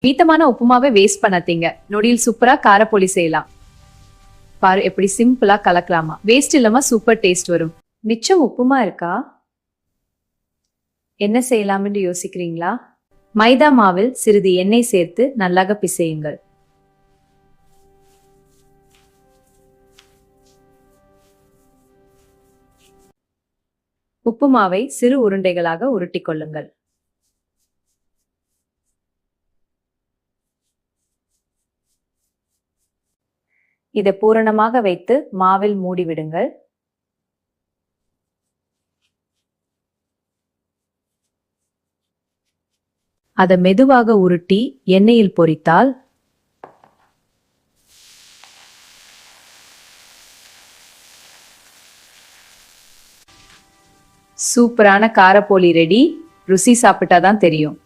மீத்தமான உப்புமாவை waste பண்ணாதீங்க. நொடியில் சூப்பரா காரப்போலி செய்யலாம். பாரு எப்படி சிம்பிளா கலக்கலாமா. வேஸ்ட் இல்லாம சூப்பர் டேஸ்ட் வரும். மிச்சம் உப்புமா இருக்கா? என்ன செய்யலாம்னு யோசிக்கிறீங்களா? மைதா மாவில் சிறிது எண்ணெய் சேர்த்து நல்லாக பிசையுங்கள். உப்புமாவை சிறு உருண்டைகளாக உருட்டிக் கொள்ளுங்கள். இதை பூரணமாக வைத்து மாவில் மூடிவிடுங்கள். அதை மெதுவாக உருட்டி எண்ணெயில் பொரித்தால் சூப்பரான காரப்போலி ரெடி. ருசி சாப்பிட்டாதான் தெரியும்.